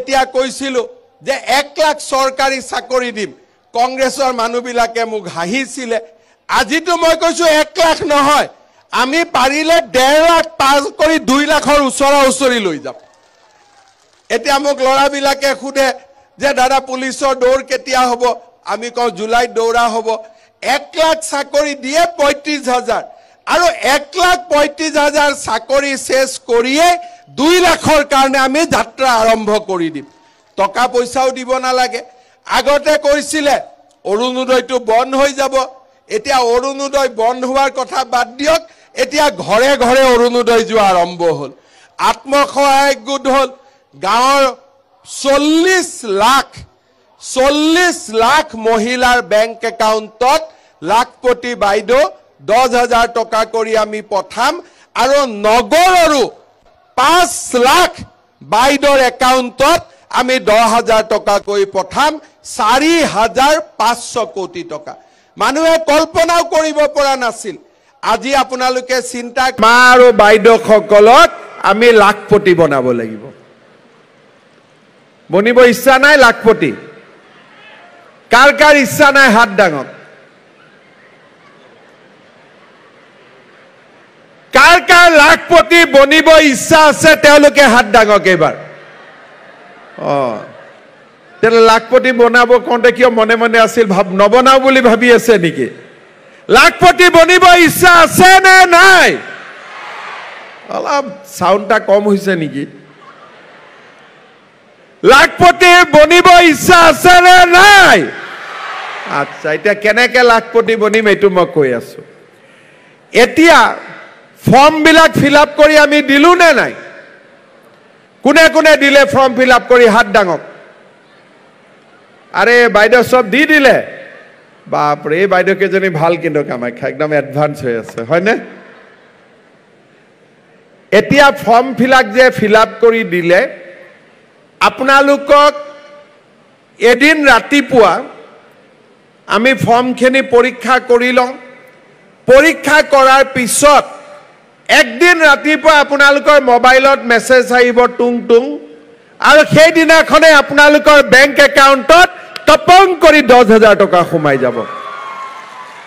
যেতিয়া কৈছিলো যে 1 লাখ চৰকাৰী চাকৰি দিম কংগ্ৰেছৰ মানুহবিলাকে মোক হাঁহিছিলে আজিতো মই কৈছো 1 লাখ নহয় আমি পাৰিলে 1.5 লাখ পাছ কৰি 2 লাখৰ ওচৰা-ওচৰি লৈ যাম এতিয়া মোক লৰাবিলাকে খুদে যে দাদা পুলিচৰ দৌৰ কেতিয়া হ'ব আমি কওঁ জুলাইত দৌৰা হ'ব 1 লাখ চাকৰি দিয়ে 35,000 আৰু 1,35,000 চাকৰি শেষ কৰিয়ে 2 লাখৰ কাৰণে আমি যাত্ৰা আৰম্ভ কৰি দিম টকা পইচাও দিব নালাগে আগতে কৈছিলে অৰুণোদয়টো বন্ধ হৈ যাব এতিয়া অৰুণোদয় বন্ধ হোৱাৰ কথা বাদ দিয়ক এতিয়া ঘৰে ঘৰে অৰুণোদয় যোৱা আৰম্ভ হ'ল আত্মসহায়ক গোট হ'ল গাঁৱৰ 40 লাখ মহিলাৰ বেংক একাউণ্টত লাখপতি বাইদেউ 10,000 টকা কৰি আমি পঠাম আৰু নগৰৰো 5 লাখ বাইদেউৰ একাউণ্টত আমি 10,000 টকা কৰি পঠাম 4,500 কোটি টকা মানুহে কল্পনাও কৰিব পৰা নাছিল আজি আপোনালোকে চিন্তা মা আৰু বাইদেউসকলক আমি লাখপতি বনাব লাগিব বনিব ইচ্ছা নাই লাখপতি কাৰ কাৰ ইচ্ছা নাই হাত ডাঙক কাৰ কাৰ লাখপতি বনিব ইচ্ছা আছে তেওঁলোকে হাত ডাঙক এবাৰ তেলে লাখপতি বনাব কোনতে কিয় মনে মনে আছিল ভাব নবনাও বুলি ভাবি আছে নেকি লাখপতি বনিব ইচ্ছা আছে নে নাই অলপ সাউন্ডটা কম হৈছে নেকি লাখপতি বনিব ইচ্ছা আছে নে নাই আচ্ছা এটা কেনেকে লাখপতি বনিম এটো মই কৈ আছো এতিয়া ফর্ম বিলাক ফিল আপ কৰি আমি দিলু নে নাই কোনে কোনে দিলে ফৰ্ম ফিল আপ কৰি হাত ডাঙক আরে বাইদেউ সব দি দিলে বাপ রে বাইদেউ কেজনী ভাল কিন্তু কামাখ্যা একদম এডভান্স হৈ আছে হয় না এতিয়া ফর্ম ফিল আপ কৰি দিলে আপোনালোকক এদিন ৰাতিপুৱা আমি ফৰ্মখিনি পৰীক্ষা কৰি লওঁ পৰীক্ষা কৰাৰ পিছত একদিন ৰাতিপুৱা আপোনালোকৰ মোবাইলত মেছেজ আহিব টুং টুং আৰু সেই দিনাখনে আপোনালোকৰ বেংক একাউণ্টত টপং কৰি 10,000 টকা সোমাই যাব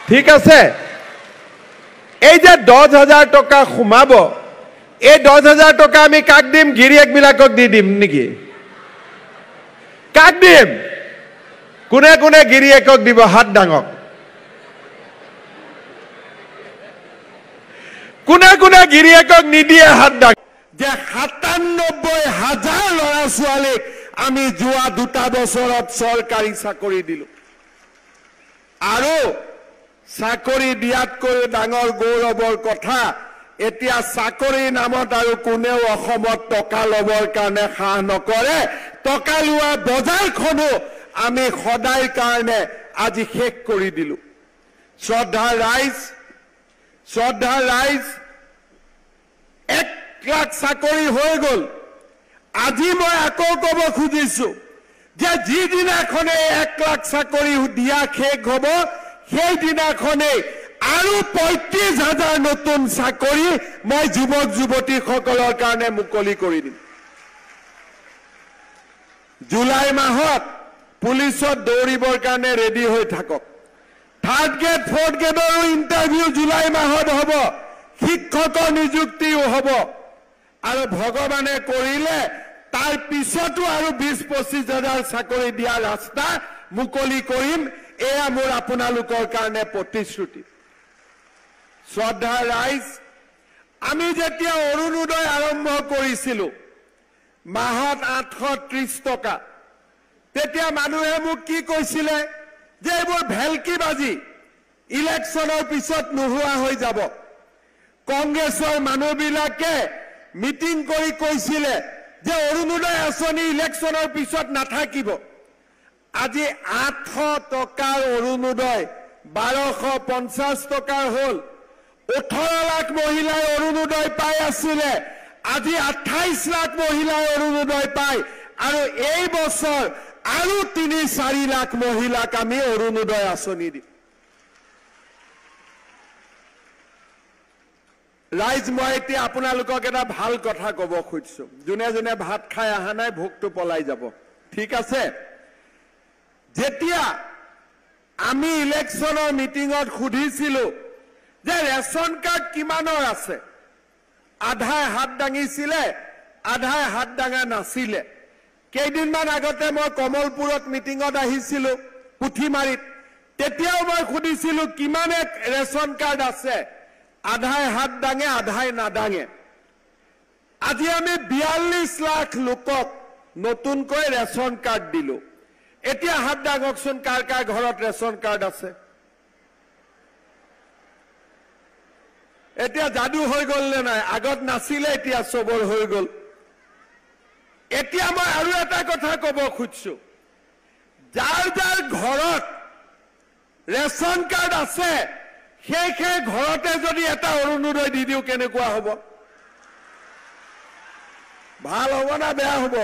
ঠিক আছে এই যে 10,000 টকা সোমাব এই 10,000 টকা আমি কাক দিম গিৰিয়েক বিলাকক দি দিম নেকি কাক দিম কোনে কোনে গিৰিয়েকক দিব হাত ডাঙক কোনে কোনে গিৰিয়েকক নিদিয়ে হাত ডাঙ যে 97,000 ল'ৰা ছোৱালীক আমি যোৱা 2 বছৰত চৰকাৰী চাকৰি দিলো আৰু চাকৰি দিয়াতকৈ ডাঙৰ গৌৰৱৰ কথা এতিয়া চাকৰি নামত আৰু কোনেও অসমত টকা লবৰ কাৰণে সাহ নকৰে টকা লোৱা বজাৰখনো আমি সদায় কাৰণে আজি শেষ কৰি দিলো শ্ৰদ্ধা ৰাইজ 1 লাখ চাকৰি হৈ গল আজি মই আকৌ কব খুজিছো যে যি দিনাখনে 1 লাখ চাকৰি দিয়া শেষ হ'ব সেই দিনাখনে আৰু 35,000 নতুন চাকৰি মই যুৱক যুৱতীসকলৰ কাৰণে মুকলি কৰি দিম জুলাই মাহত পুলিচত দৌৰিবৰ কাৰণে ৰেডি হৈ থাকক 3rd grade 4th গ্ৰেডৰ interview July মাহত হ'ব শিক্ষকৰ নিযুক্তিও হ'ব আৰু ভগৱানে কৰিলে তাৰ পিছতো আৰু 20-25,000 চাকৰি দিয়া ৰাস্তা মুকলি কৰিম এয়া মোৰ আপোনালোকৰ কাৰণে প্ৰতিশ্ৰুতি শ্ৰদ্ধা ৰাইজ আমি যেতিয়া অৰুণোদয় আৰম্ভ কৰিছিলো মাহত 830 টকা তেতিয়া মানুহে মোক কি কৈছিলে যে এইবোৰ ভেলকিবাজি ইলেকশ্যনৰ পিছত নোহোৱা হৈ যাব কংগ্ৰেছৰ মানুহবিলাকে মিটিং কৰি কৈছিলে যে অৰুণোদয় আঁচনি ইলেকশ্যনৰ পিছত নাথাকিব আজি 800 টকাৰ অৰুণোদয় 1250 টকাৰ হ'ল 18 লাখ মহিলাই অৰুণোদয় পাই আছিলে আজি 28 লাখ মহিলাই অৰুণোদয় পায় আৰু এই বছৰ আৰু 3-4 লাখ মহিলাক আমি অৰুণোদয় আঁচনি দিম ৰাইজ মই এতিয়া আপোনালোকক এটা ভাল কথা ক'ব খুজিছো যোনে যোনে ভাত খাই অহা নাই ভোকটো পলাই যাব ঠিক আছে যেতিয়া আমি ইলেকশ্যনৰ মিটিঙত সুধিছিলো যে ৰেচন কাৰ্ড কিমানৰ আছে আধাই হাত দাঙিছিলে আধাই হাত দাঙা নাছিলে কেইদিনমান আগতে মই কমলপুৰত মিটিঙত আহিছিলো পুথিমাৰীত তেতিয়াও মই সুধিছিলো কিমানে ৰেচন কাৰ্ড আছে আধাই হাত দাঙে আধাই নাদাঙে আজি আমি 42 লাখ লোকক নতুনকৈ ৰেচন কাৰ্ড দিলো এতিয়া হাত দাঙকচোন কাৰ কাৰ ঘৰত ৰেচন কাৰ্ড আছে এতিয়া যাদু হৈ গল নে নাই আগত নাছিলে এতিয়া সবৰ হৈ গল এতিয়া মই আৰু এটা কথা ক'ব খুজিছো যাৰ যাৰ ঘৰত ৰেচন কাৰ্ড আছে সেই ঘৰতে যদি এটা অৰুণোদয় দি দিও কেনেকুৱা হ'ব ভাল হ'ব না বেয়া হ'ব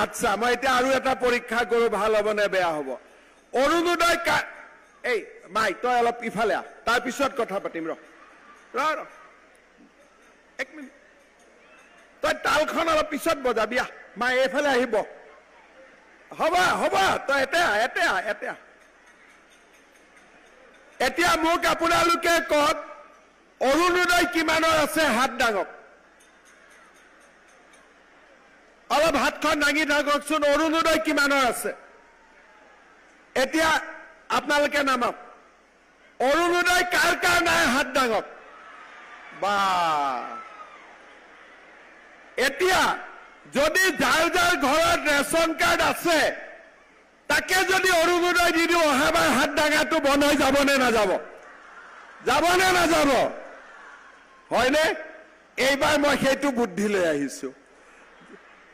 আচ্ছা মই এতিয়া আৰু এটা পৰীক্ষা কৰো ভাল হ'ব নে বেয়া হ'ব অৰুণোদয় এই মাই তই অলপ ইফালে আহ তাৰ পিছত কথা পাতিম ৰ এক মিনিট তই তালখন অলপ পিছত বজাবি আহ মাই এইফালে আহিব হ'ব তই এতিয়া এতিয়া মোক আপোনালোকে কওক অৰুণোদয় কিমানৰ আছে হাত দাঙক অলপ হাতখন দাঙি থাককচোন অৰুণোদয় কিমানৰ আছে এতিয়া আপোনালোকে নামক অৰুণোদয় কাৰ কাৰ নাই হাত দাঙক বা এতিয়া যদি যাৰ যাৰ ঘৰত ৰেচন কাৰ্ড আছে তাকে যদি অৰুণোদয় দি দিও অহাবাৰ হাত দাঙাটো বন্ধ হৈ যাব নে নাযাব হয়নে এইবাৰ মই সেইটো বুদ্ধি লৈ আহিছো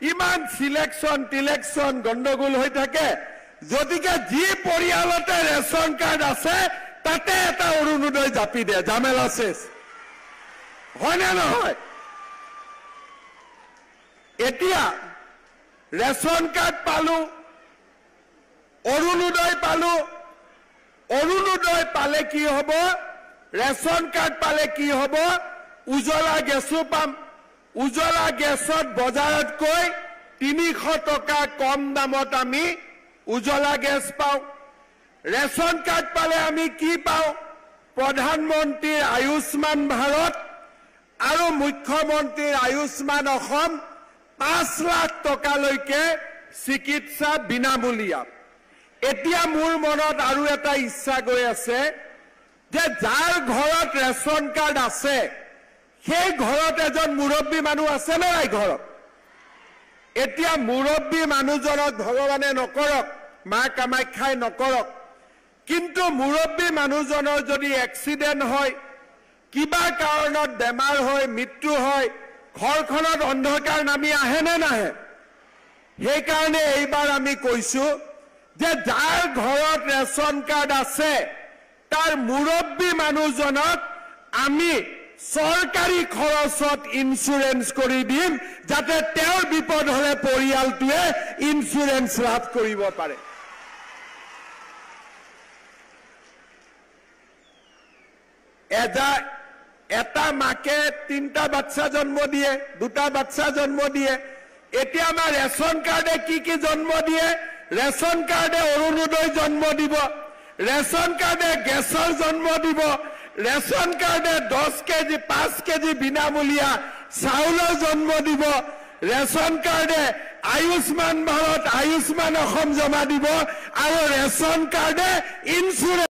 ইমান সিলেকশন গণ্ডগোল হৈ থাকে যদিকে যি পৰিয়ালতে ৰেচন কাৰ্ড আছে তাতে এটা অৰুণোদয় জাপি দিয়ে জামেলা শেষ হয়নে নহয় এতিয়া ৰেচন কাৰ্ড পালো অৰুণোদয় পালে কি হ'ব ৰেচন কাৰ্ড পালে কি হ'ব উজ্বলা গেছো পাম উজ্বলা গেছত বজাৰতকৈ 300 টকা কম দামত আমি উজ্বলা গেছ পাওঁ ৰেচন কাৰ্ড পালে আমি কি পাওঁ প্ৰধানমন্ত্ৰীৰ আয়ুষ্মান ভাৰত আৰু মুখ্যমন্ত্ৰীৰ আয়ুষ্মান অসম 5 লাখ টকালৈকে চিকিৎসা বিনামূলীয়া এতিয়া মোৰ মনত আৰু এটা ইচ্ছা গৈ আছে যে যাৰ ঘৰত ৰেচন কাৰ্ড আছে সেই ঘৰত এজন মুৰব্বী মানুহ আছে নে নাই ঘৰত এতিয়া মুৰব্বী মানুহজনক ভগৱানে নকৰক মা কামাখ্যাই নকৰক কিন্তু মুৰব্বী মানুহজনৰ যদি এক্সিডেন্ট হয় কিবা কাৰণত বেমাৰ হয় মৃত্যু হয় ঘৰখনত অন্ধকাৰ নামি আহে নে নাহে সেই কাৰণে এইবাৰ আমি কৈছো যে যাৰ ঘৰত ৰেচন কাৰ্ড আছে তাৰ মুৰব্বী মানুহজনক আমি সৰকাৰি খৰচত ইন্স্যুৰেন্স কৰে দিম যাতে তেওঁৰ বিপদ হলে পৰিয়ালটোৱে ইন্স্যুৰেন্স লাভ কৰিব পাৰে এটা মাকে 3টা বাচ্চা জন্ম দিয়ে 2টা বাচ্চা জন্ম দিয়ে এতিয়া আমাৰ ৰেচন কাৰ্ডে কি জন্ম দিয়ে ৰেচন কাৰ্ডে অৰুণোদয় জন্ম দিব ৰেচন কাৰ্ডে গেছৰ জন্ম দিব ৰেচন কাৰ্ডে 10 কেজি 5 কেজি বিনামূলীয়া চাউলৰ জন্ম দিব ৰেচন কাৰ্ডে আয়ুষ্মান ভাৰত আয়ুষ্মান অসম জমা দিব আৰু ৰেচন কাৰ্ডে ইন্স্যুৰেন্স